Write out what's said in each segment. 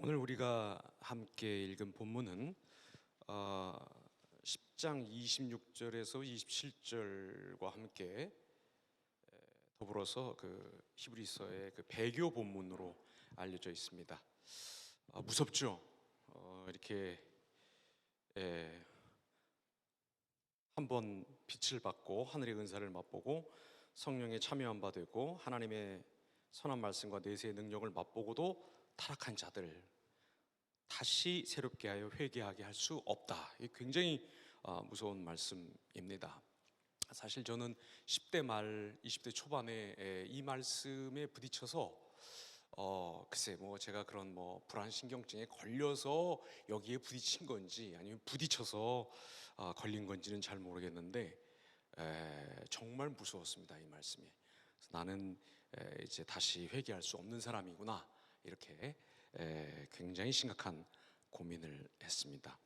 오늘 우리가 함께 읽은 본문은 10장 26절에서 27절과 함께 더불어서 그 히브리서의 그 배교 본문으로 알려져 있습니다. 무섭죠? 이렇게 한번 빛을 받고 하늘의 은사를 맛보고 성령의 참여한 바 되고 하나님의 선한 말씀과 내세의 능력을 맛보고도 타락한 자들 다시 새롭게 하여 회개하게 할 수 없다. 이게 굉장히 무서운 말씀입니다. 사실 저는 10대 말 20대 초반에 이 말씀에 부딪혀서 글쎄 제가 그런 불안 신경증에 걸려서 여기에 부딪힌 건지 아니면 부딪혀서 걸린 건지는 잘 모르겠는데 정말 무서웠습니다. 이 말씀이. 그래서 나는 이제 다시 회개할 수 없는 사람이구나, 이렇게 굉장히 심각한 고민을 했습니다.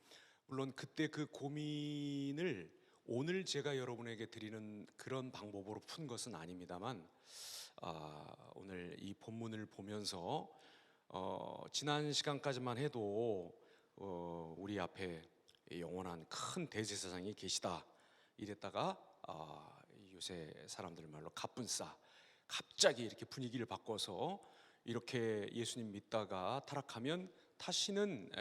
물론 그때 그 고민을 오늘 제가 여러분에게 드리는 그런 방법으로 푼 것은 아닙니다만, 오늘 이 본문을 보면서 지난 시간까지만 해도 우리 앞에 영원한 큰 대제사장이 계시다 이랬다가 요새 사람들 말로 갑분싸, 갑자기 이렇게 분위기를 바꿔서 이렇게 예수님 믿다가 타락하면 다시는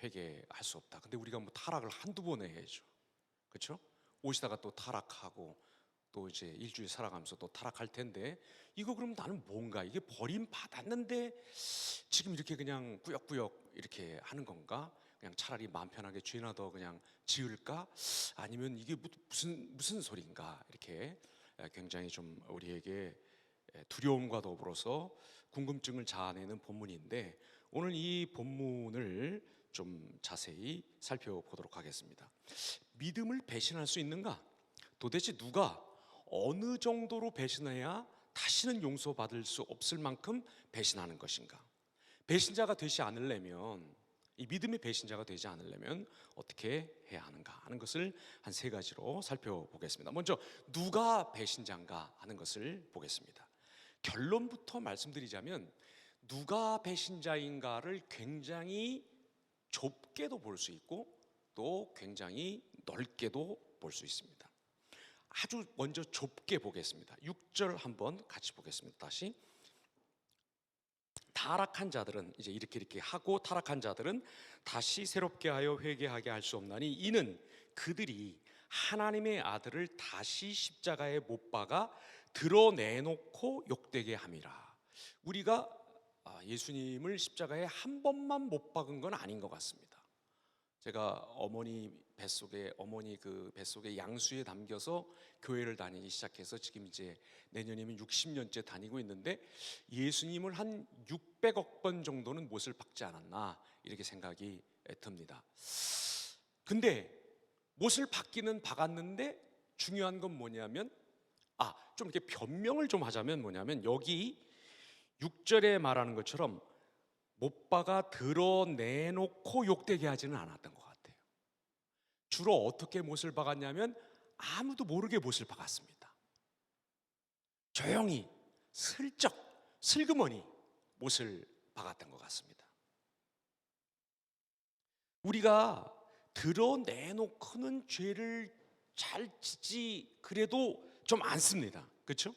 회개할 수 없다. 근데 우리가 타락을 한두 번 해야죠, 그렇죠? 오시다가 또 타락하고 또 이제 일주일 살아가면서 또 타락할 텐데, 이거 그럼 나는 뭔가 이게 버림받았는데 지금 이렇게 그냥 꾸역꾸역 이렇게 하는 건가? 그냥 차라리 마음 편하게 죄나 더 그냥 지을까? 아니면 이게 무슨 소리인가? 이렇게 굉장히 좀 우리에게 두려움과 더불어서 궁금증을 자아내는 본문인데, 오늘 이 본문을 좀 자세히 살펴보도록 하겠습니다. 믿음을 배신할 수 있는가? 도대체 누가 어느 정도로 배신해야 다시는 용서받을 수 없을 만큼 배신하는 것인가? 배신자가 되지 않으려면, 이 믿음의 배신자가 되지 않으려면 어떻게 해야 하는가 하는 것을 한 세 가지로 살펴보겠습니다. 먼저 누가 배신자인가 하는 것을 보겠습니다. 결론부터 말씀드리자면 누가 배신자인가를 굉장히 좁게도 볼 수 있고 또 굉장히 넓게도 볼 수 있습니다. 아주 먼저 좁게 보겠습니다. 6절 한번 같이 보겠습니다. 다시. 타락한 자들은 이제 이렇게 하고 타락한 자들은 다시 새롭게 하여 회개하게 할 수 없나니 이는 그들이 하나님의 아들을 다시 십자가에 못 박아 드러내놓고 욕되게 함이라. 우리가 예수님을 십자가에 한 번만 못 박은 건 아닌 것 같습니다. 제가 어머니 그 뱃속에 양수에 담겨서 교회를 다니기 시작해서 지금 이제 내년이면 60년째 다니고 있는데, 예수님을 한 600억 번 정도는 못을 박지 않았나 이렇게 생각이 듭니다. 근데 못을 박기는 박았는데 중요한 건 뭐냐면, 좀 이렇게 변명을 좀 하자면 뭐냐면, 여기 6절에 말하는 것처럼 못 박아 드러내놓고 욕되게 하지는 않았던 것 같아요. 주로 어떻게 못을 박았냐면 아무도 모르게 못을 박았습니다. 조용히 슬쩍 슬그머니 못을 박았던 것 같습니다. 우리가 드러내놓고는 죄를 잘 짓지 그래도 좀 않습니다, 그렇죠?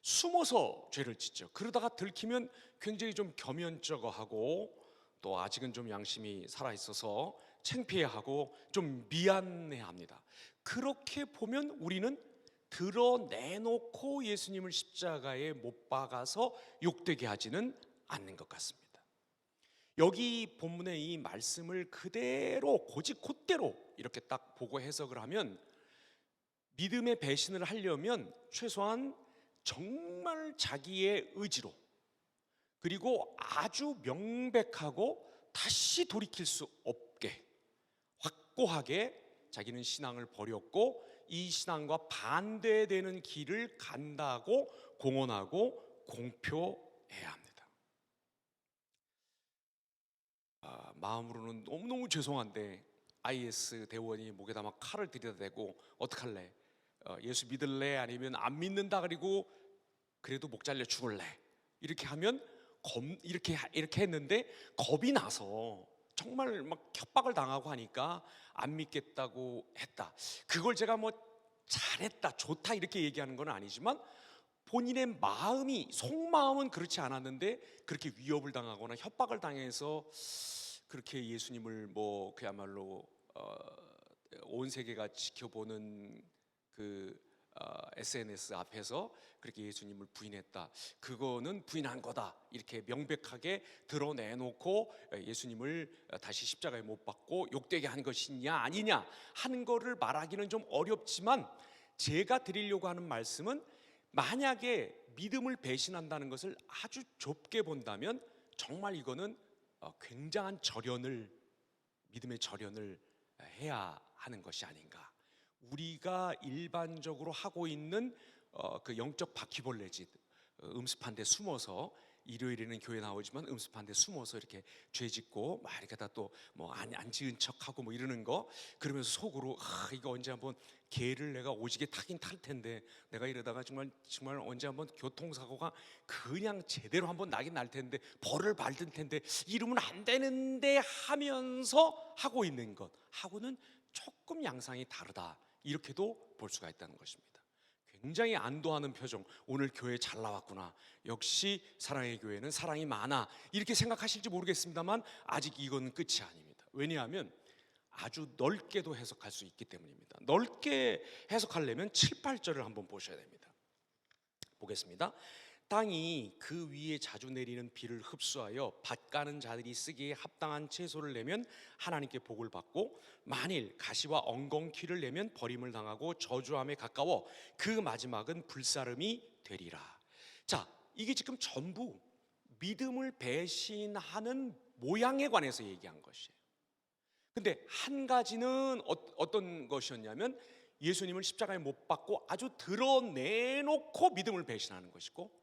숨어서 죄를 짓죠. 그러다가 들키면 굉장히 좀 겸연쩍어하고 또 아직은 좀 양심이 살아있어서 창피해하고 좀 미안해합니다. 그렇게 보면 우리는 드러내놓고 예수님을 십자가에 못 박아서 욕되게 하지는 않는 것 같습니다. 여기 본문의 이 말씀을 그대로 곧대로 이렇게 딱 보고 해석을 하면, 믿음의 배신을 하려면 최소한 정말 자기의 의지로, 그리고 아주 명백하고 다시 돌이킬 수 없게 확고하게 자기는 신앙을 버렸고 이 신앙과 반대되는 길을 간다고 공언하고 공표해야 합니다. 마음으로는 너무너무 죄송한데 IS 대원이 목에다 막 칼을 들여다대고 어떡할래? 예수 믿을래? 아니면 안 믿는다 그리고 그래도 목 잘려 죽을래? 이렇게 하면 이렇게 했는데 겁이 나서 정말 막 협박을 당하고 하니까 안 믿겠다고 했다. 그걸 제가 뭐 잘했다, 좋다 이렇게 얘기하는 건 아니지만 본인의 마음이, 속마음은 그렇지 않았는데 그렇게 위협을 당하거나 협박을 당해서 그렇게 예수님을 뭐 그야말로 온 세계가 지켜보는 그 SNS 앞에서 그렇게 예수님을 부인했다. 그거는 부인한 거다. 이렇게 명백하게 드러내놓고 예수님을 다시 십자가에 못 박고 욕되게 한 것이냐 아니냐 하는 거를 말하기는 좀 어렵지만, 제가 드리려고 하는 말씀은 만약에 믿음을 배신한다는 것을 아주 좁게 본다면 정말 이거는 굉장한 믿음의 절연을 해야 하는 것이 아닌가. 우리가 일반적으로 하고 있는 그 영적 바퀴벌레짓, 음습한 데 숨어서 일요일에는 교회 나오지만 음습한 데 숨어서 이렇게 죄 짓고 막 이렇게 다 또 뭐 안 지은 척하고 뭐 이러는 거, 그러면서 속으로 이거 언제 한번 개를 내가 오지게 타긴 탈 텐데, 내가 이러다가 정말 언제 한번 교통사고가 그냥 제대로 한번 나긴 날 텐데, 벌을 받을 텐데, 이러면 안 되는데 하면서 하고 있는 것 하고는 조금 양상이 다르다, 이렇게도 볼 수가 있다는 것입니다. 굉장히 안도하는 표정, 오늘 교회 잘 나왔구나, 역시 사랑의 교회는 사랑이 많아, 이렇게 생각하실지 모르겠습니다만 아직 이건 끝이 아닙니다. 왜냐하면 아주 넓게도 해석할 수 있기 때문입니다. 넓게 해석하려면 7, 8절을 한번 보셔야 됩니다. 보겠습니다. 땅이 그 위에 자주 내리는 비를 흡수하여 밭 가는 자들이 쓰기에 합당한 채소를 내면 하나님께 복을 받고, 만일 가시와 엉겅퀴를 내면 버림을 당하고 저주함에 가까워 그 마지막은 불사름이 되리라. 자, 이게 지금 전부 믿음을 배신하는 모양에 관해서 얘기한 것이에요. 근데 한 가지는 어떤 것이었냐면 예수님을 십자가에 못 박고 아주 드러내놓고 믿음을 배신하는 것이고,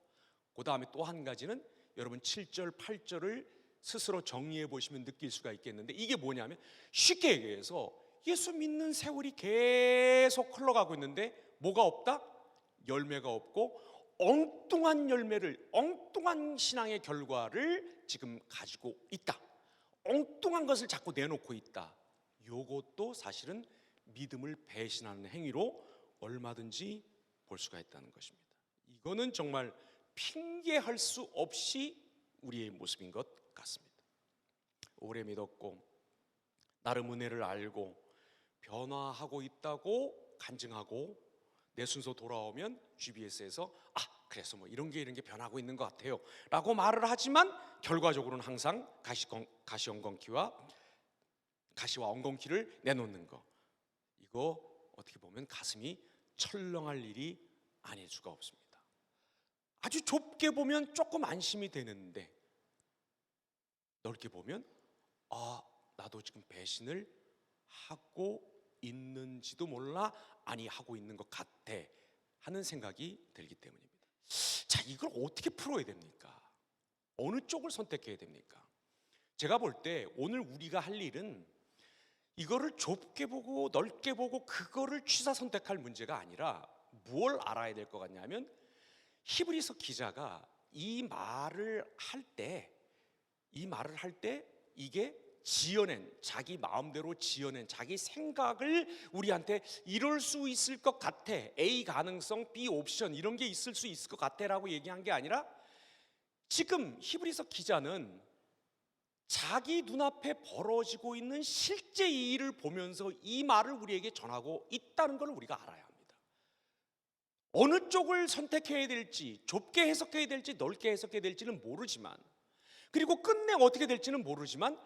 그 다음에 또 한 가지는 여러분 7절 8절을 스스로 정리해 보시면 느낄 수가 있겠는데, 이게 뭐냐면 쉽게 얘기해서 예수 믿는 세월이 계속 흘러가고 있는데 뭐가 없다? 열매가 없고 엉뚱한 신앙의 결과를 지금 가지고 있다. 엉뚱한 것을 자꾸 내놓고 있다. 요것도 사실은 믿음을 배신하는 행위로 얼마든지 볼 수가 있다는 것입니다. 이거는 정말 핑계할 수 없이 우리의 모습인 것 같습니다. 오래 믿었고 나름 은혜를 알고 변화하고 있다고 간증하고 내 순서 돌아오면 GBS에서 그래서 뭐 이런 게 변하고 있는 것 같아요 라고 말을 하지만 결과적으로는 항상 가시와 엉겅퀴를 내놓는 거, 이거 어떻게 보면 가슴이 철렁할 일이 아닐 수가 없습니다. 아주 좁게 보면 조금 안심이 되는데 넓게 보면 나도 지금 배신을 하고 있는지도 몰라, 아니 하고 있는 것 같아 하는 생각이 들기 때문입니다. 자, 이걸 어떻게 풀어야 됩니까? 어느 쪽을 선택해야 됩니까? 제가 볼 때 오늘 우리가 할 일은 이거를 좁게 보고 넓게 보고 그거를 취사 선택할 문제가 아니라 뭘 알아야 될 것 같냐면, 히브리서 기자가 이 말을 할 때 이게 자기 마음대로 지어낸 자기 생각을 우리한테 이럴 수 있을 것 같아, A 가능성, B 옵션 이런 게 있을 수 있을 것 같아 라고 얘기한 게 아니라, 지금 히브리서 기자는 자기 눈앞에 벌어지고 있는 실제 이 일을 보면서 이 말을 우리에게 전하고 있다는 걸 우리가 알아야 합니다. 어느 쪽을 선택해야 될지, 좁게 해석해야 될지 넓게 해석해야 될지는 모르지만, 그리고 끝내 어떻게 될지는 모르지만,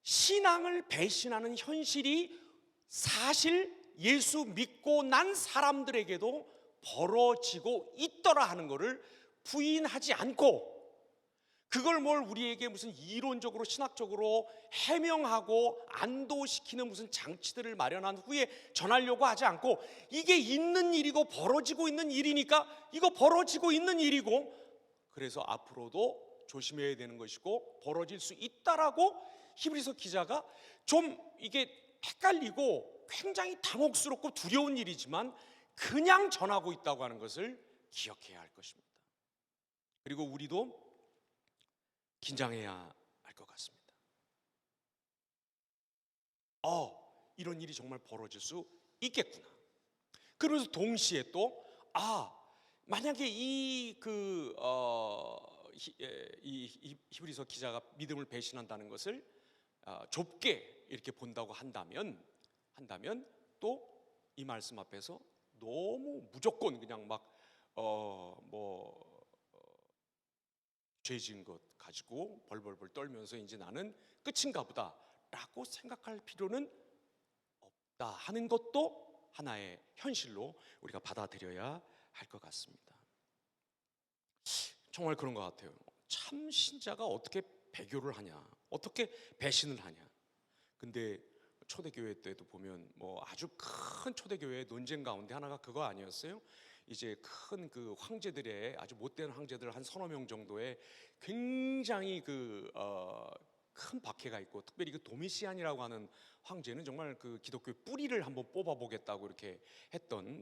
신앙을 배신하는 현실이 사실 예수 믿고 난 사람들에게도 벌어지고 있더라 하는 것을 부인하지 않고, 그걸 우리에게 무슨 이론적으로 신학적으로 해명하고 안도시키는 무슨 장치들을 마련한 후에 전하려고 하지 않고, 이게 있는 일이고 벌어지고 있는 일이니까 이거 벌어지고 있는 일이고, 그래서 앞으로도 조심해야 되는 것이고 벌어질 수 있다라고 히브리서 기자가 좀 이게 헷갈리고 굉장히 당혹스럽고 두려운 일이지만 그냥 전하고 있다고 하는 것을 기억해야 할 것입니다. 그리고 우리도 긴장해야 할 것 같습니다. 이런 일이 정말 벌어질 수 있겠구나. 그러면서 동시에 또 만약에 이 히브리서 기자가 믿음을 배신한다는 것을 좁게 이렇게 본다고 한다면 또 이 말씀 앞에서 너무 무조건 그냥 죄 지은 것 가지고 벌벌벌 떨면서 이제 나는 끝인가 보다라고 생각할 필요는 없다 하는 것도 하나의 현실로 우리가 받아들여야 할 것 같습니다. 정말 그런 것 같아요. 참 신자가 어떻게 배교를 하냐, 어떻게 배신을 하냐. 근데 초대교회 때도 보면 아주 큰 초대교회의 논쟁 가운데 하나가 그거 아니었어요? 이제 큰 그 황제들의 아주 못된 황제들 한 서너 명 정도의 굉장히 큰 박해가 있고, 특별히 그 도미시안이라고 하는 황제는 정말 그 기독교의 뿌리를 한번 뽑아보겠다고 이렇게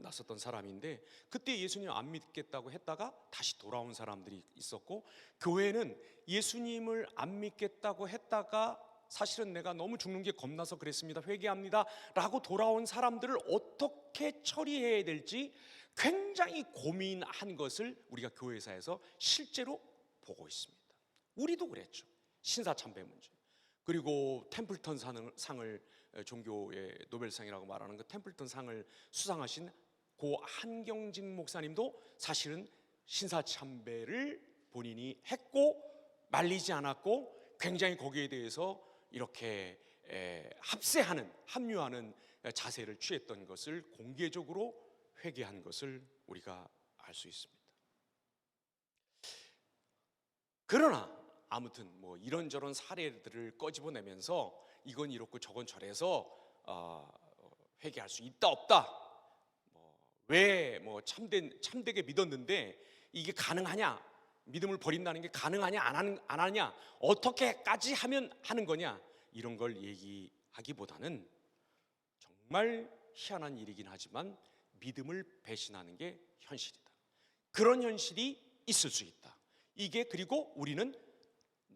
나섰던 사람인데, 그때 예수님 안 믿겠다고 했다가 다시 돌아온 사람들이 있었고, 교회는 예수님을 안 믿겠다고 했다가 사실은 내가 너무 죽는 게 겁나서 그랬습니다, 회개합니다 라고 돌아온 사람들을 어떻게 처리해야 될지 굉장히 고민한 것을 우리가 교회사에서 실제로 보고 있습니다. 우리도 그랬죠. 신사참배 문제, 그리고 템플턴 상을 종교의 노벨상이라고 말하는 그 템플턴 상을 수상하신 고 한경직 목사님도 사실은 신사참배를 본인이 했고 말리지 않았고 굉장히 거기에 대해서 이렇게 합류하는 자세를 취했던 것을 공개적으로 회개한 것을 우리가 알 수 있습니다. 그러나 아무튼 이런저런 사례들을 꺼집어내면서 이건 이렇고 저건 저래서 회개할 수 있다 없다, 왜 참되게 믿었는데 이게 가능하냐, 믿음을 버린다는 게 가능하냐 안 하냐, 어떻게까지 하면 하는 거냐, 이런 걸 얘기하기보다는 정말 희한한 일이긴 하지만 믿음을 배신하는 게 현실이다. 그런 현실이 있을 수 있다. 이게 그리고 우리는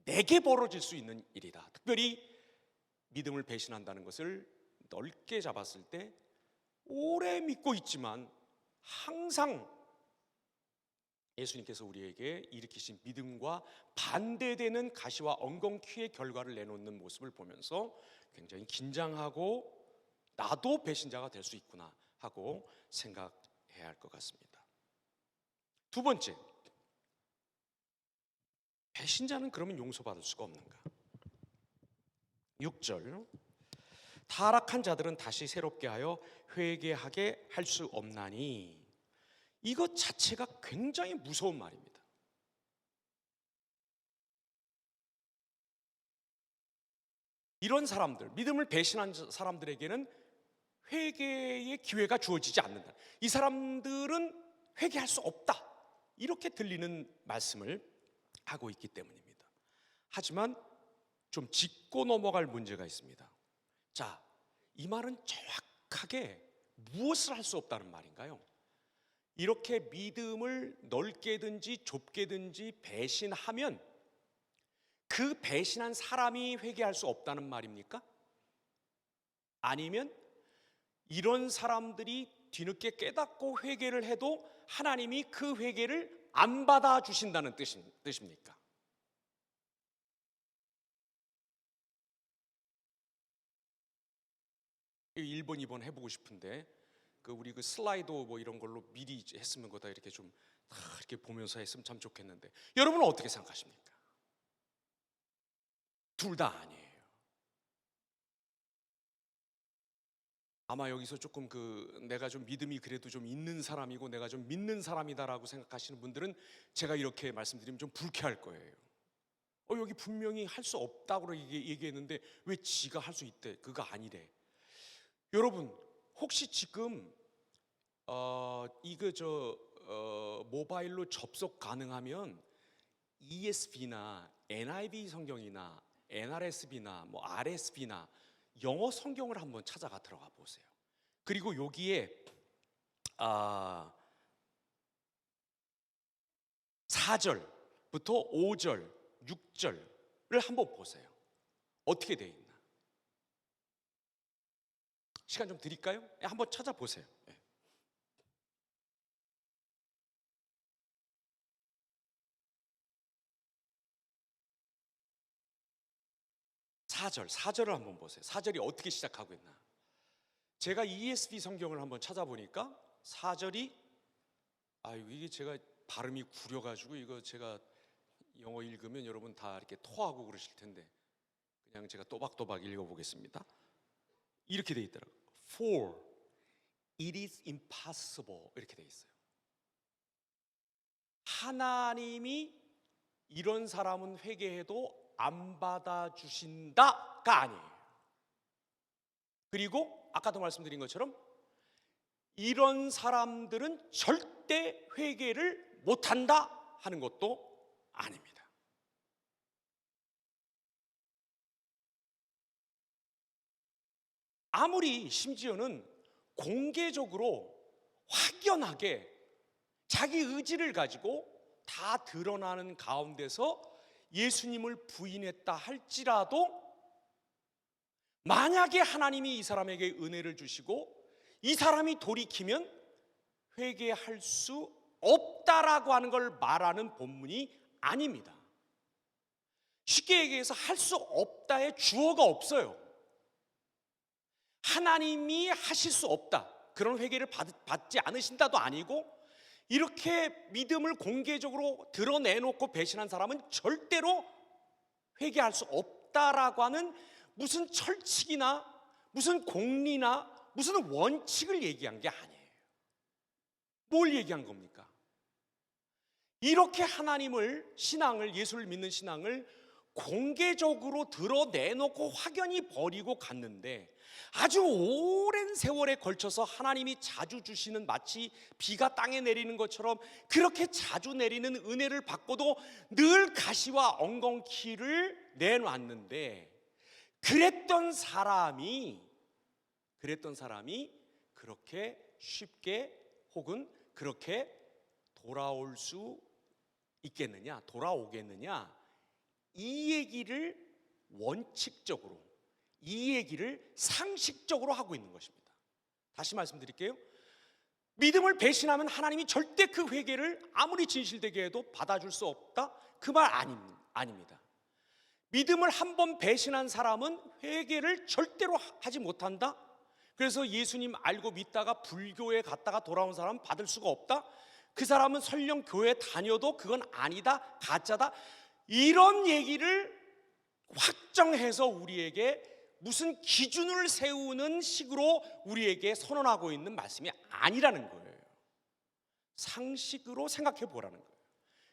내게 벌어질 수 있는 일이다. 특별히 믿음을 배신한다는 것을 넓게 잡았을 때 오래 믿고 있지만 항상 예수님께서 우리에게 일으키신 믿음과 반대되는 가시와 엉겅퀴의 결과를 내놓는 모습을 보면서 굉장히 긴장하고 나도 배신자가 될 수 있구나 하고 생각해야 할 것 같습니다. 두 번째, 배신자는 그러면 용서받을 수가 없는가? 6절, 타락한 자들은 다시 새롭게 하여 회개하게 할 수 없나니. 이것 자체가 굉장히 무서운 말입니다. 이런 사람들, 믿음을 배신한 사람들에게는 회개의 기회가 주어지지 않는다. 이 사람들은 회개할 수 없다, 이렇게 들리는 말씀을 하고 있기 때문입니다. 하지만 좀 짚고 넘어갈 문제가 있습니다. 자, 이 말은 정확하게 무엇을 할 수 없다는 말인가요? 이렇게 믿음을 넓게든지 좁게든지 배신하면 그 배신한 사람이 회개할 수 없다는 말입니까? 아니면 이런 사람들이 뒤늦게 깨닫고 회개를 해도 하나님이 그 회개를 안 받아주신다는 뜻입니까?1번, 2번 해보고 싶은데 우리 슬라이드 이런 걸로 미리 했으면 거다 이렇게 좀 이렇게 보면서 했으면 참 좋겠는데, 여러분은 어떻게 생각하십니까? 둘 다 아니에요. 아마 여기서 조금 내가 좀 믿음이 그래도 좀 있는 사람이고 내가 좀 믿는 사람이다라고 생각하시는 분들은 제가 이렇게 말씀드리면 좀 불쾌할 거예요. 여기 분명히 할 수 없다고 얘기했는데 왜 지가 할 수 있대? 그거 아니래. 여러분, 혹시 지금 모바일로 접속 가능하면 ESV나 NIV 성경이나 NRSV나 RSV나 영어 성경을 한번 찾아가 들어가 보세요. 그리고 여기에 4절부터 5절, 6절, 한번 보세요. 어떻게 돼 있나? 시간 좀 드릴까요? 한번 찾아보세요. 4절을 한번 보세요. 4절이 어떻게 시작하고 있나? 제가 ESV 성경을 한번 찾아보니까 4절이 이게 제가 발음이 구려가지고 이거 제가 영어 읽으면 여러분 다 이렇게 토하고 그러실 텐데 그냥 제가 또박또박 읽어보겠습니다. 이렇게 돼 있더라고요. For it is impossible 이렇게 돼 있어요. 하나님이 이런 사람은 회개해도 안 받아주신다가 아니에요. 그리고 아까도 말씀드린 것처럼 이런 사람들은 절대 회개를 못한다 하는 것도 아닙니다. 아무리 심지어는 공개적으로 확연하게 자기 의지를 가지고 다 드러나는 가운데서 예수님을 부인했다 할지라도 만약에 하나님이 이 사람에게 은혜를 주시고 이 사람이 돌이키면 회개할 수 없다라고 하는 걸 말하는 본문이 아닙니다. 쉽게 얘기해서 할 수 없다의 주어가 없어요. 하나님이 하실 수 없다, 그런 회개를 받지 않으신다도 아니고 이렇게 믿음을 공개적으로 드러내놓고 배신한 사람은 절대로 회개할 수 없다라고 하는 무슨 철칙이나 무슨 공리나 무슨 원칙을 얘기한 게 아니에요. 뭘 얘기한 겁니까? 이렇게 하나님을, 신앙을, 예수를 믿는 신앙을 공개적으로 드러내놓고 확연히 버리고 갔는데 아주 오랜 세월에 걸쳐서 하나님이 자주 주시는, 마치 비가 땅에 내리는 것처럼 그렇게 자주 내리는 은혜를 받고도 늘 가시와 엉겅퀴를 내놨는데 그랬던 사람이 그렇게 쉽게 혹은 그렇게 돌아올 수 있겠느냐, 돌아오겠느냐, 이 얘기를 원칙적으로, 이 얘기를 상식적으로 하고 있는 것입니다. 다시 말씀드릴게요. 믿음을 배신하면 하나님이 절대 그 회개를 아무리 진실되게 해도 받아줄 수 없다, 그 말 아닙니다. 믿음을 한번 배신한 사람은 회개를 절대로 하지 못한다. 그래서 예수님 알고 믿다가 불교에 갔다가 돌아온 사람은 받을 수가 없다. 그 사람은 설령 교회 다녀도 그건 아니다, 가짜다, 이런 얘기를 확정해서 우리에게 무슨 기준을 세우는 식으로 우리에게 선언하고 있는 말씀이 아니라는 거예요. 상식으로 생각해 보라는 거예요.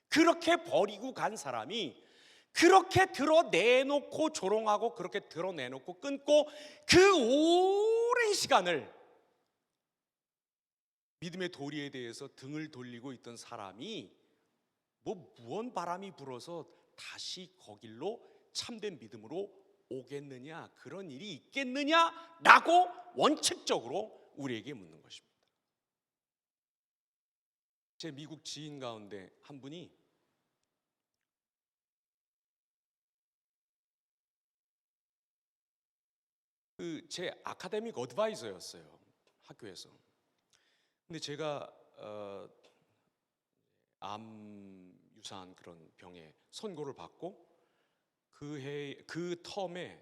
그렇게 버리고 간 사람이 그렇게 드러내놓고 조롱하고 그렇게 드러내놓고 끊고 그 오랜 시간을 믿음의 도리에 대해서 등을 돌리고 있던 사람이 무언 바람이 불어서 다시 거길로 참된 믿음으로 오겠느냐, 그런 일이 있겠느냐라고 원칙적으로 우리에게 묻는 것입니다. 제 미국 지인 가운데 한 분이 제 아카데믹 어드바이저였어요, 학교에서. 근데 제가 암 유사한 그런 병에 선고를 받고 그 텀에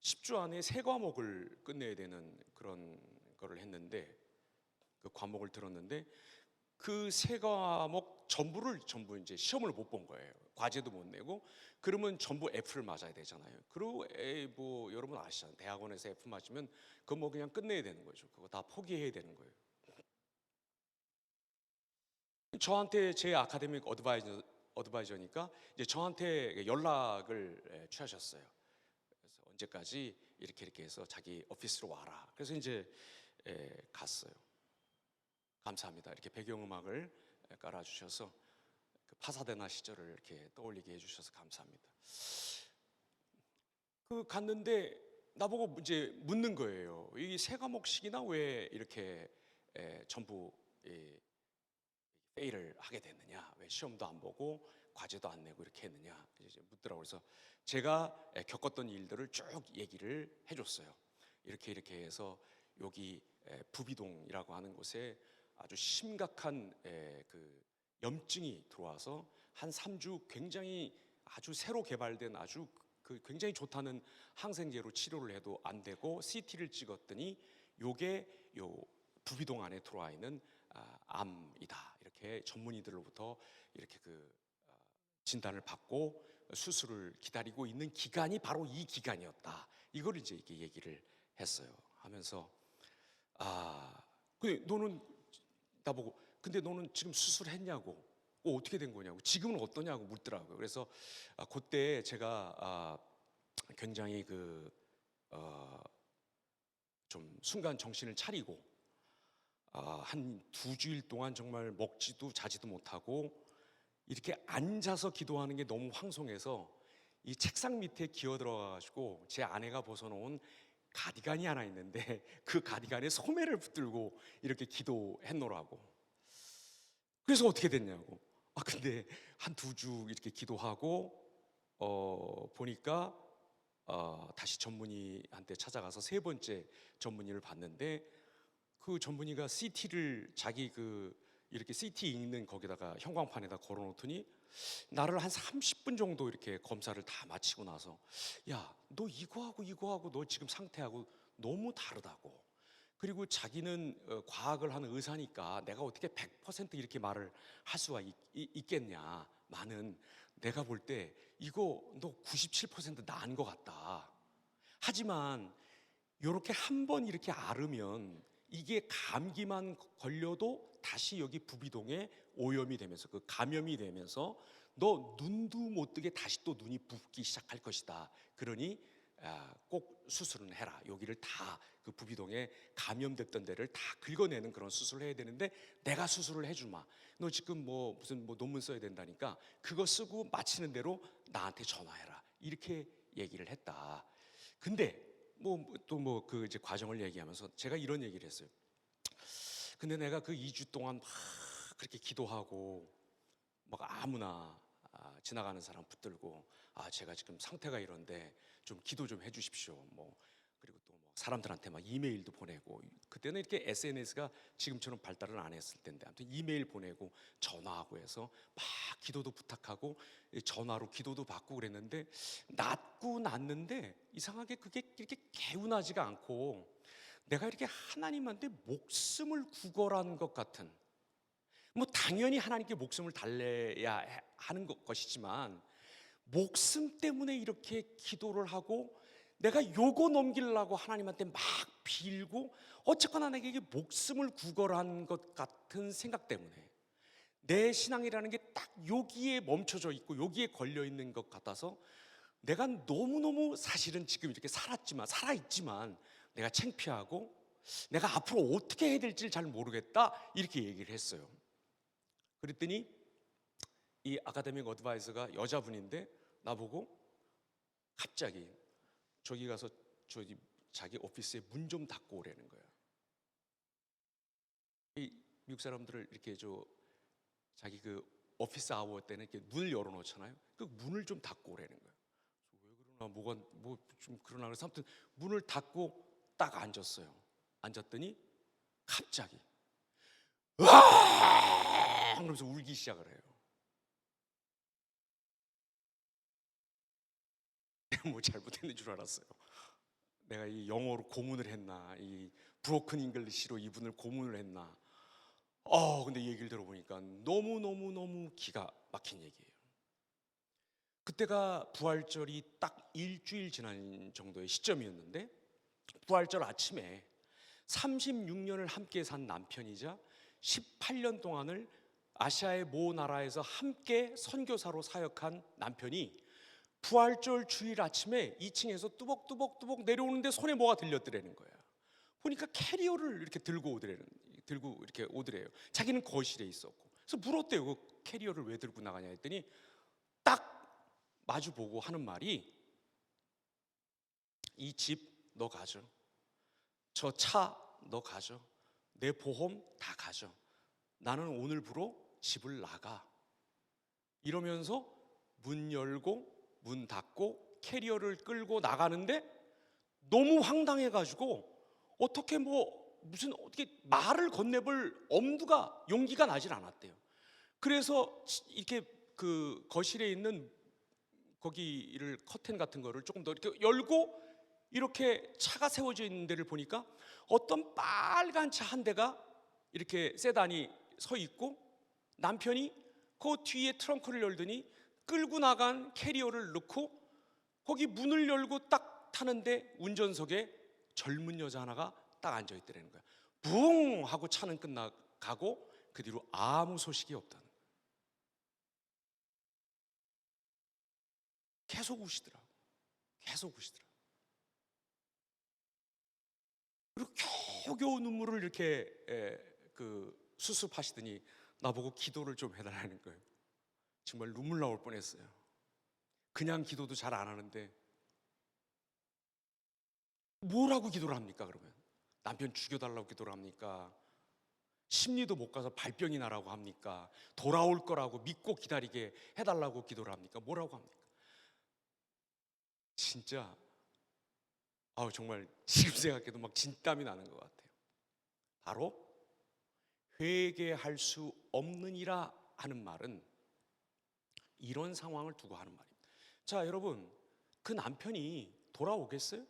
10주 안에 3과목을 끝내야 되는 그런 거를 했는데, 그 과목을 들었는데 그 3과목 전부 이제 시험을 못 본 거예요. 과제도 못 내고. 그러면 전부 F를 맞아야 되잖아요. 그리고 여러분 아시잖아요. 대학원에서 F 맞으면 그거 그냥 끝내야 되는 거죠. 그거 다 포기해야 되는 거예요. 저한테 제 아카데믹 어드바이저니까 이제 저한테 연락을 취하셨어요. 그래서 언제까지 이렇게 해서 자기 오피스로 와라. 그래서 이제 갔어요. 감사합니다. 이렇게 배경음악을 깔아주셔서 그 파사데나 시절을 이렇게 떠올리게 해주셔서 감사합니다. 갔는데 나보고 이제 묻는 거예요. 이 3과목씩이나 왜 이렇게 전부 페일을 하게 됐느냐? 왜 시험도 안 보고 과제도 안 내고 이렇게 했느냐 이제 묻더라고요. 그래서 제가 겪었던 일들을 쭉 얘기를 해줬어요. 이렇게 해서 여기 부비동이라고 하는 곳에 아주 심각한 그 염증이 들어와서 한 3주 굉장히 아주 새로 개발된 아주 그 굉장히 좋다는 항생제로 치료를 해도 안 되고 CT를 찍었더니 요게 요 부비동 안에 들어와 있는 암이다. 이렇게 전문의들로부터 이렇게 진단을 받고 수술을 기다리고 있는 기간이 바로 이 기간이었다. 이걸 이제 이렇게 얘기를 했어요. 하면서 근데 너는 나보고 근데 너는 지금 수술했냐고 어떻게 된 거냐고 지금은 어떠냐고 묻더라고요. 그래서 그때 제가 굉장히 좀 순간 정신을 차리고 한 2주일 동안 정말 먹지도 자지도 못하고 이렇게 앉아서 기도하는 게 너무 황송해서 이 책상 밑에 기어 들어가가지고 제 아내가 벗어놓은 가디건이 하나 있는데 그 가디건에 소매를 붙들고 이렇게 기도했노라고. 그래서 어떻게 됐냐고. 근데 한 2주 이렇게 기도하고 보니까 다시 전문의한테 찾아가서 3번째 전문의를 봤는데 그 전문의가 CT를 자기 이렇게 CT 읽는 거기다가 형광판에다 걸어놓더니 나를 한 30분 정도 이렇게 검사를 다 마치고 나서 야, 너 이거하고 너 지금 상태하고 너무 다르다고. 그리고 자기는 과학을 하는 의사니까 내가 어떻게 100% 이렇게 말을 할 수가 있겠냐. 나는 내가 볼 때 이거 너 97% 나은 것 같다. 하지만 이렇게 한 번 이렇게 앓으면 이게 감기만 걸려도 다시 여기 부비동에 오염이 되면서 그 감염이 되면서 너 눈도 못 뜨게 다시 또 눈이 붓기 시작할 것이다. 그러니 꼭 수술은 해라. 여기를 다 그 부비동에 감염됐던 데를 다 긁어내는 그런 수술을 해야 되는데 내가 수술을 해주마. 너 지금 무슨 논문 써야 된다니까 그거 쓰고 마치는 대로 나한테 전화해라. 이렇게 얘기를 했다. 근데 이제 과정을 얘기하면서 제가 이런 얘기를 했어요. 근데 내가 그 2주 동안 막 그렇게 기도하고 막 아무나 지나가는 사람 붙들고 제가 지금 상태가 이런데 좀 기도 좀 해주십시오. 그리고 또 사람들한테 막 이메일도 보내고 그때는 이렇게 SNS가 지금처럼 발달을 안 했을 텐데 아무튼 이메일 보내고 전화하고 해서 막 기도도 부탁하고 전화로 기도도 받고 그랬는데 낫고 났는데 이상하게 그게 이렇게 개운하지가 않고 내가 이렇게 하나님한테 목숨을 구걸한 것 같은 당연히 하나님께 목숨을 달래야 하는 것이지만 목숨 때문에 이렇게 기도를 하고 내가 요거 넘기려고 하나님한테 막 빌고 어쨌거나 내게 목숨을 구걸한 것 같은 생각 때문에 내 신앙이라는 게 딱 여기에 멈춰져 있고 여기에 걸려 있는 것 같아서 내가 너무너무 사실은 지금 이렇게 살아있지만 내가 창피하고 내가 앞으로 어떻게 해야 될지를 잘 모르겠다 이렇게 얘기를 했어요. 그랬더니 이 아카데믹 어드바이저가 여자분인데 나보고 갑자기 저기 가서 자기 오피스에 문 좀 닫고 오라는 거야. 이 미국 사람들을 이렇게 자기 오피스 아워 때는 이렇게 문을 열어놓잖아요. 그 문을 좀 닫고 오라는 거야. 왜 그러나 좀 그러나 그래서 아무튼 문을 닫고 딱 앉았어요. 앉았더니 갑자기 으아! 그러면서 울기 시작을 해요. 내가 잘못했는 줄 알았어요. 내가 이 영어로 고문을 했나, 이 브로큰 잉글리시로 이분을 고문을 했나. 근데 얘기를 들어보니까 너무 기가 막힌 얘기예요. 그때가 부활절이 딱 일주일 지난 정도의 시점이었는데 부활절 아침에 36년을 함께 산 남편이자 18년 동안을 아시아의 모 나라에서 함께 선교사로 사역한 남편이 부활절 주일 아침에 2층에서 뚜벅뚜벅 내려오는데 손에 뭐가 들렸더라는 거야. 보니까 캐리어를 이렇게 들고 이렇게 오더래요. 자기는 거실에 있었고. 그래서 물었대요. 그 캐리어를 왜 들고 나가냐 했더니 딱 마주 보고 하는 말이 이 집 너 가져. 저 차 너 가져. 내 보험 다 가져. 나는 오늘부로 집을 나가. 이러면서 문 열고 문 닫고 캐리어를 끌고 나가는데 너무 황당해가지고 어떻게 어떻게 말을 건네볼 엄두가 용기가 나질 않았대요. 그래서 이렇게 그 거실에 있는 거기를 커튼 같은 거를 조금 더 이렇게 열고 이렇게 차가 세워져 있는 데를 보니까 어떤 빨간 차 한 대가 이렇게 세단이 서 있고 남편이 그 뒤에 트렁크를 열더니 끌고 나간 캐리어를 넣고 거기 문을 열고 딱 타는데 운전석에 젊은 여자 하나가 딱 앉아 있더라는 거야. 붕 하고 차는 끝나가고 그 뒤로 아무 소식이 없다는 거야. 계속 우시더라고. 계속 우시더라고. 그리고 겨우겨우 눈물을 이렇게 수습하시더니 나보고 기도를 좀 해달라는 거예요. 정말 눈물 나올 뻔했어요. 그냥 기도도 잘 안 하는데 뭐라고 기도를 합니까? 그러면 남편 죽여달라고 기도를 합니까? 심리도 못 가서 발병이 나라고 합니까? 돌아올 거라고 믿고 기다리게 해달라고 기도를 합니까? 뭐라고 합니까? 진짜 정말 지금 생각해도 막 진땀이 나는 것 같아요. 바로 회개할 수 없느니라 하는 말은 이런 상황을 두고 하는 말입니다. 자, 여러분, 그 남편이 돌아오겠어요?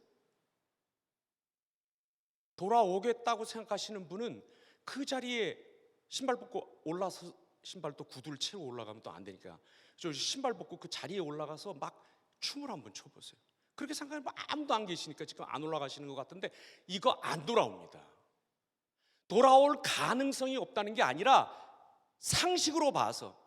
돌아오겠다고 생각하시는 분은 그 자리에 신발 벗고 올라서, 신발도 구두를 채고 올라가면 또 안 되니까 저 신발 벗고 그 자리에 올라가서 막 춤을 한번 춰보세요. 그렇게 생각하면 아무도 안 계시니까 지금 안 올라가시는 것 같은데 이거 안 돌아옵니다. 돌아올 가능성이 없다는 게 아니라 상식으로 봐서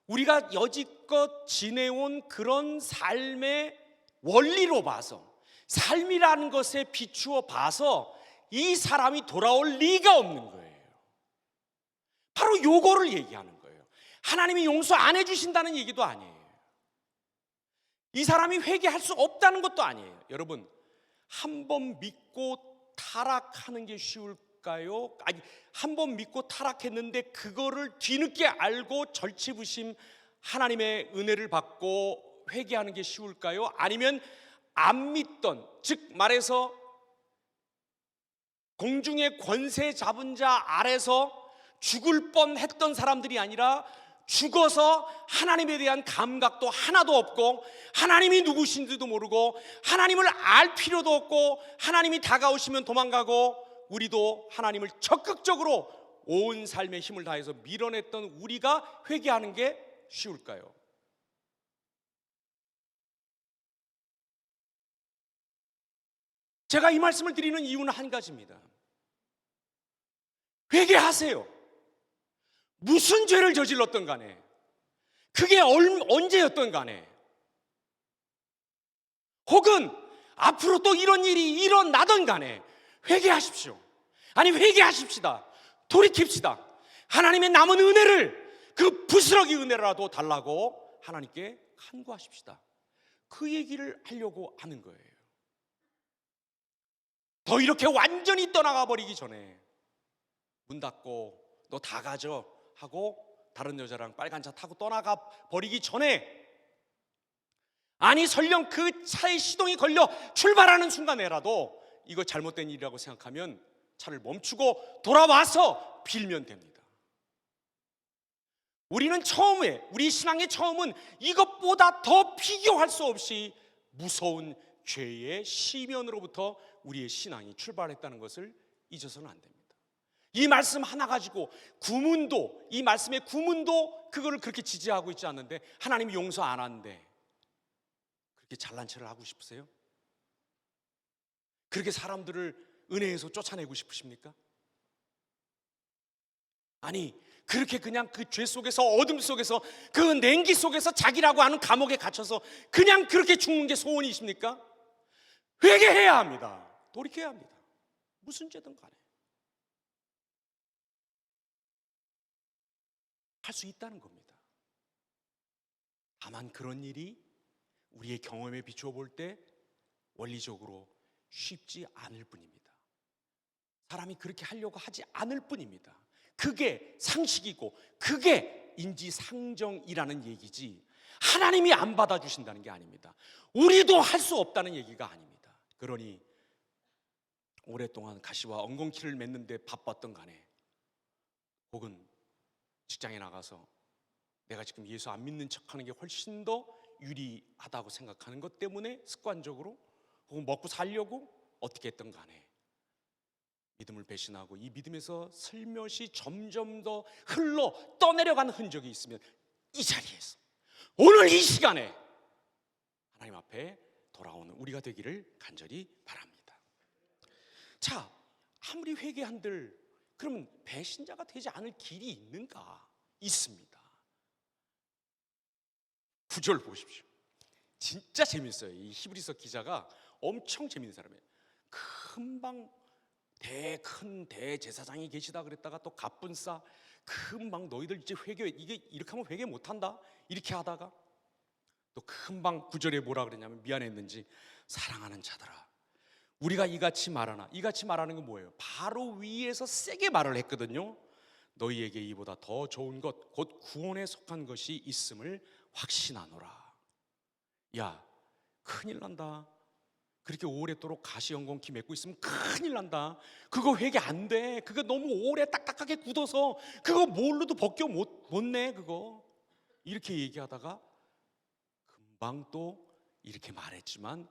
우리가 여지껏 지내온 그런 삶의 원리로 봐서 삶이라는 것에 비추어 봐서 이 사람이 돌아올 리가 없는 거예요. 바로 요거를 얘기하는 거예요. 하나님이 용서 안 해주신다는 얘기도 아니에요. 이 사람이 회개할 수 없다는 것도 아니에요. 여러분, 한 번 믿고 타락하는 게 쉬울까요? 아니, 한 번 믿고 타락했는데 그거를 뒤늦게 알고 절치부심 하나님의 은혜를 받고 회개하는 게 쉬울까요? 아니면 안 믿던, 즉 말해서 공중의 권세 잡은 자 아래서 죽을 뻔했던 사람들이 아니라 죽어서 하나님에 대한 감각도 하나도 없고 하나님이 누구신지도 모르고 하나님을 알 필요도 없고 하나님이 다가오시면 도망가고 우리도 하나님을 적극적으로 온 삶의 힘을 다해서 밀어냈던 우리가 회개하는 게 쉬울까요? 제가 이 말씀을 드리는 이유는 한 가지입니다. 회개하세요. 무슨 죄를 저질렀던 간에, 그게 언제였던 간에, 혹은 앞으로 또 이런 일이 일어나던 간에 회개하십시오. 아니, 회개하십시다. 돌이킵시다. 하나님의 남은 은혜를, 그 부스러기 은혜라도 달라고 하나님께 간구하십시다. 그 얘기를 하려고 하는 거예요. 더 이렇게 완전히 떠나가 버리기 전에 문 닫고 너 다 가져 하고 다른 여자랑 빨간 차 타고 떠나가 버리기 전에, 아니 설령 그 차에 시동이 걸려 출발하는 순간에라도 이거 잘못된 일이라고 생각하면 차를 멈추고 돌아와서 빌면 됩니다. 우리는 우리 신앙의 처음은 이것보다 더 비교할 수 없이 무서운 죄의 시면으로부터 우리의 신앙이 출발했다는 것을 잊어서는 안 됩니다. 이 말씀 하나 가지고 이 말씀의 구문도 그거를 그렇게 지지하고 있지 않는데 하나님이 용서 안 하는데 그렇게 잘난 체를 하고 싶으세요? 그렇게 사람들을 은혜에서 쫓아내고 싶으십니까? 아니, 그렇게 그냥 그 죄 속에서, 어둠 속에서, 그 냉기 속에서 자기라고 하는 감옥에 갇혀서 그냥 그렇게 죽는 게 소원이십니까? 회개해야 합니다. 돌이켜야 합니다. 무슨 죄든 간에 할 수 있다는 겁니다. 다만 그런 일이 우리의 경험에 비추어 볼 때 원리적으로 쉽지 않을 뿐입니다. 사람이 그렇게 하려고 하지 않을 뿐입니다. 그게 상식이고 그게 인지상정이라는 얘기지 하나님이 안 받아주신다는 게 아닙니다. 우리도 할 수 없다는 얘기가 아닙니다. 그러니 오랫동안 가시와 엉겅퀴를 맺는데 바빴던 간에, 혹은 직장에 나가서 내가 지금 예수 안 믿는 척하는 게 훨씬 더 유리하다고 생각하는 것 때문에 습관적으로, 혹은 먹고 살려고 어떻게 했던 간에 믿음을 배신하고 이 믿음에서 슬며시 점점 더 흘러 떠내려간 흔적이 있으면 이 자리에서 오늘 이 시간에 하나님 앞에 돌아오는 우리가 되기를 간절히 바랍니다. 자, 아무리 회개한들 그러면 배신자가 되지 않을 길이 있는가? 있습니다. 9절 보십시오. 진짜 재밌어요. 이 히브리서 기자가 엄청 재밌는 사람이에요. 금방 큰 대제사장이 계시다 그랬다가 또 갑분싸 금방 너희들 이제 회개, 이게 이렇게 하면 회개 못한다 이렇게 하다가 또 금방 9절에 뭐라 그랬냐면, 미안했는지 사랑하는 자들아 우리가 이같이 말하나. 이같이 말하는 건 뭐예요? 바로 위에서 세게 말을 했거든요. 너희에게 이보다 더 좋은 것 곧 구원에 속한 것이 있음을 확신하노라. 야, 큰일 난다. 그렇게 오랫도록 가시연공키 맺고 있으면 큰일 난다. 그거 회개 안 돼. 그거 너무 오래 딱딱하게 굳어서 그거 뭘로도 벗겨 못 내. 그거 이렇게 얘기하다가 금방 또 이렇게 말했지만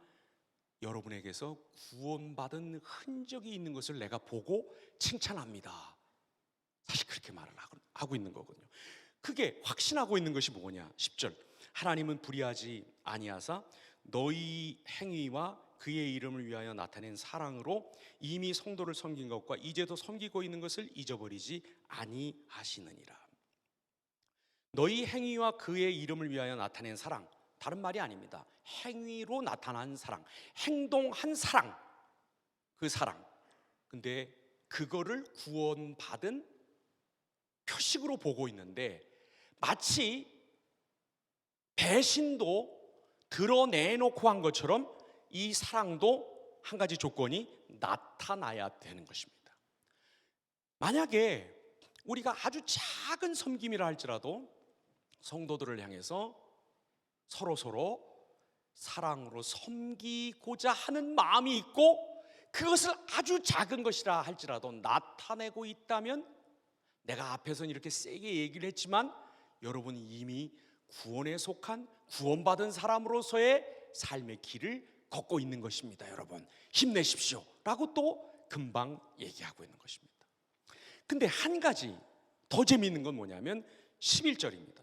여러분에게서 구원받은 흔적이 있는 것을 내가 보고 칭찬합니다. 사실 그렇게 말을 하고 있는 거거든요. 그게 확신하고 있는 것이 뭐냐? 10절 하나님은 불의하지 아니하사 너희 행위와 그의 이름을 위하여 나타낸 사랑으로 이미 성도를 섬긴 것과 이제도 섬기고 있는 것을 잊어버리지 아니하시느니라. 너희 행위와 그의 이름을 위하여 나타낸 사랑, 다른 말이 아닙니다. 행위로 나타난 사랑, 행동한 사랑, 그 사랑. 근데 그거를 구원받은 표식으로 보고 있는데 마치 배신도 드러내놓고 한 것처럼 이 사랑도 한 가지 조건이 나타나야 되는 것입니다. 만약에 우리가 아주 작은 섬김이라 할지라도 성도들을 향해서 서로 사랑으로 섬기고자 하는 마음이 있고 그것을 아주 작은 것이라 할지라도 나타내고 있다면, 내가 앞에서는 이렇게 세게 얘기를 했지만 여러분이 이미 구원에 속한 구원받은 사람으로서의 삶의 길을 걷고 있는 것입니다. 여러분 힘내십시오 라고 또 금방 얘기하고 있는 것입니다. 근데 한 가지 더 재미있는 건 뭐냐면 11절입니다.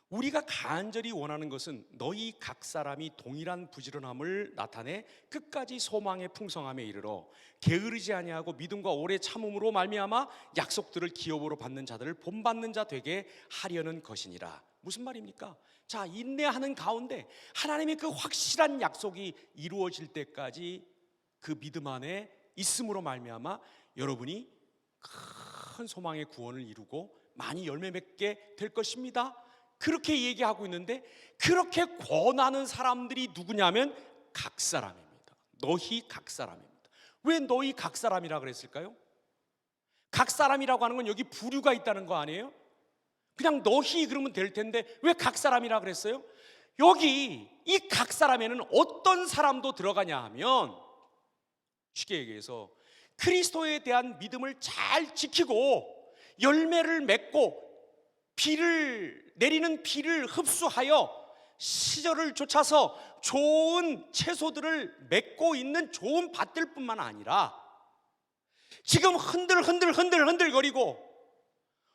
우리가 간절히 원하는 것은 너희 각 사람이 동일한 부지런함을 나타내 끝까지 소망의 풍성함에 이르러 게으르지 아니하고 믿음과 오래 참음으로 말미암아 약속들을 기업으로 받는 자들을 본받는 자 되게 하려는 것이니라. 무슨 말입니까? 자, 인내하는 가운데 하나님의 그 확실한 약속이 이루어질 때까지 그 믿음 안에 있음으로 말미암아 여러분이 큰 소망의 구원을 이루고 많이 열매 맺게 될 것입니다. 그렇게 얘기하고 있는데, 그렇게 권하는 사람들이 누구냐면 각 사람입니다. 너희 각 사람입니다. 왜 너희 각 사람이라 그랬을까요? 각 사람이라고 하는 건 여기 부류가 있다는 거 아니에요? 그냥 너희 그러면 될 텐데 왜 각 사람이라 그랬어요? 여기 이 각 사람에는 어떤 사람도 들어가냐 하면, 쉽게 얘기해서 그리스도에 대한 믿음을 잘 지키고 열매를 맺고 내리는 비를 흡수하여 시절을 쫓아서 좋은 채소들을 맺고 있는 좋은 밭들 뿐만 아니라 지금 흔들거리고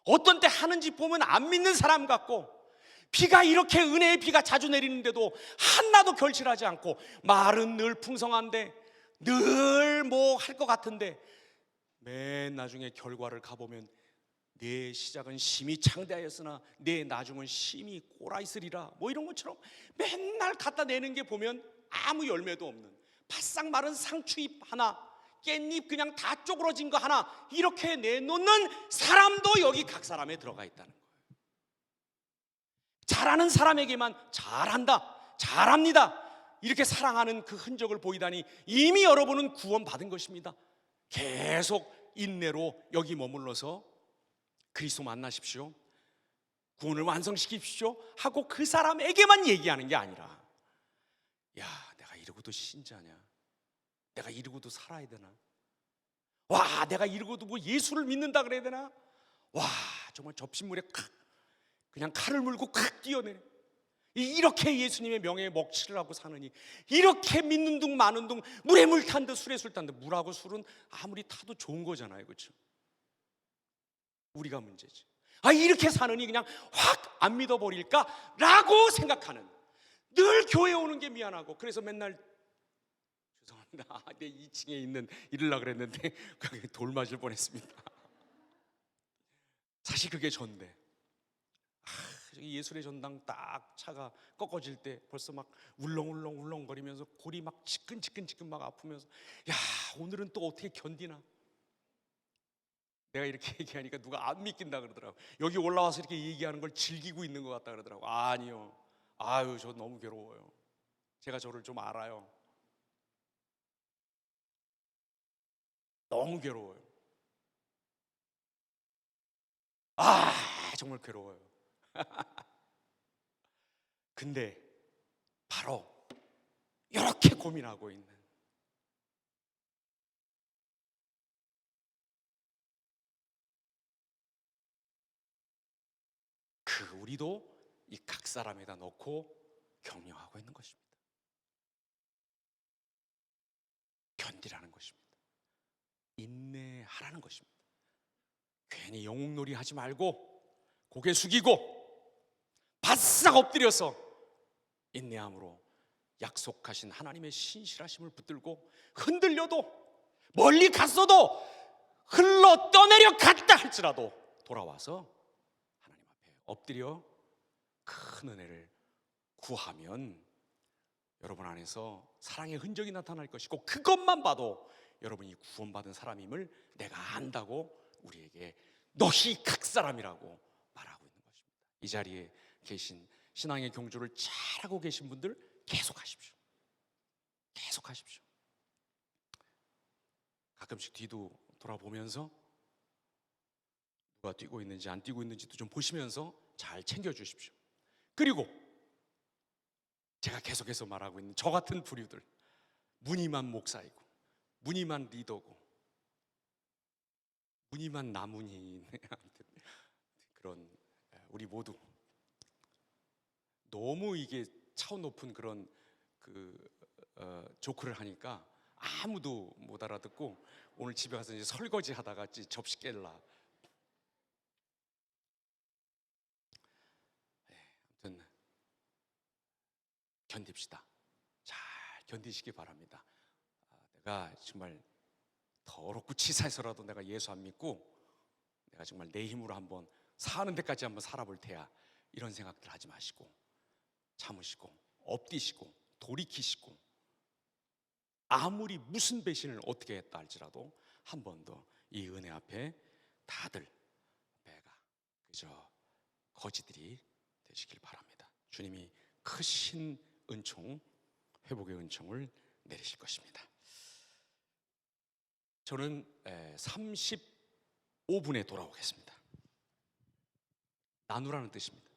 어떤 때 하는 짓 보면 안 믿는 사람 같고, 비가 이렇게 은혜의 비가 자주 내리는데도 하나도 결실하지 않고 말은 늘 풍성한데 늘 뭐 할 것 같은데 맨 나중에 결과를 가보면 내 시작은 심히 창대하였으나 내 나중은 심히 꼬라 있으리라, 뭐 이런 것처럼 맨날 갖다 내는 게 보면 아무 열매도 없는 바싹 마른 상추잎 하나, 깻잎 그냥 다 쪼그러진 거 하나 이렇게 내놓는 사람도 여기 각 사람에 들어가 있다는 거예요. 잘하는 사람에게만 잘한다, 잘합니다 이렇게 사랑하는 그 흔적을 보이다니 이미 여러분은 구원받은 것입니다. 계속 인내로 여기 머물러서 그리스도 만나십시오. 구원을 완성시키십시오 하고 그 사람에게만 얘기하는 게 아니라, 야, 내가 이러고도 신자냐? 내가 이러고도 살아야 되나? 와, 내가 이러고도 뭐 예수를 믿는다 그래야 되나? 와, 정말 접신물에 그냥 칼을 물고 뛰어내네. 이렇게 예수님의 명예에 먹칠을 하고 사느니, 이렇게 믿는 둥 마는 둥 물에 물 탄 듯 술에 술 탄 듯. 물하고 술은 아무리 타도 좋은 거잖아요, 그렇죠? 우리가 문제지. 이렇게 사느니 그냥 확 안 믿어버릴까? 라고 생각하는, 늘 교회 오는 게 미안하고, 그래서 맨날 죄송합니다, 내 2층에 있는 이르려고 그랬는데 돌 맞을 뻔했습니다. 사실 그게 전데, 예술의 전당 딱 차가 꺾어질 때 벌써 막 울렁울렁 거리면서 골이 막 지끈지끈 막 아프면서, 야, 오늘은 또 어떻게 견디나? 내가 이렇게 얘기하니까 누가 안 믿긴다 그러더라고. 여기 올라와서 이렇게 얘기하는 걸 즐기고 있는 것 같다 그러더라고. 아니요, 아유, 저 너무 괴로워요. 제가 저를 좀 알아요. 너무 괴로워요. 정말 괴로워요. 근데 바로 이렇게 고민하고 있는, 우리도 이 각 사람에다 넣고 격려하고 있는 것입니다. 견디라는 것입니다. 인내하라는 것입니다. 괜히 영웅놀이 하지 말고 고개 숙이고 바싹 엎드려서 인내함으로 약속하신 하나님의 신실하심을 붙들고, 흔들려도 멀리 갔어도 흘러 떠내려 갔다 할지라도 돌아와서 하나님 앞에 엎드려 큰 은혜를 구하면 여러분 안에서 사랑의 흔적이 나타날 것이고, 그것만 봐도 여러분이 구원받은 사람임을 내가 안다고 우리에게 너희 각 사람이라고 말하고 있는 것입니다. 이 자리에 계신 신앙의 경주를 잘하고 계신 분들 계속하십시오. 계속하십시오. 가끔씩 뒤도 돌아보면서 누가 뛰고 있는지 안 뛰고 있는지도 좀 보시면서 잘 챙겨주십시오. 그리고 제가 계속해서 말하고 있는 저 같은 부류들, 무늬만 목사이고 무늬만 리더고 무늬만 나무니 그런 우리 모두 너무 이게 차원 높은 그런 조크를 하니까 아무도 못 알아듣고, 오늘 집에 가서 이제 설거지 하다가 접시 깰라. 아무튼 견딥시다. 잘 견디시기 바랍니다. 내가 정말 더럽고 치사해서라도 내가 예수 안 믿고 내가 정말 내 힘으로 한번 사는 데까지 한번 살아볼 테야, 이런 생각들 하지 마시고 참으시고 엎디시고 돌이키시고, 아무리 무슨 배신을 어떻게 했다 할지라도 한 번 더 이 은혜 앞에 다들 배가 그저 거지들이 되시길 바랍니다. 주님이 크신 은총, 회복의 은총을 내리실 것입니다. 저는 35분에 돌아오겠습니다. 나누라는 뜻입니다.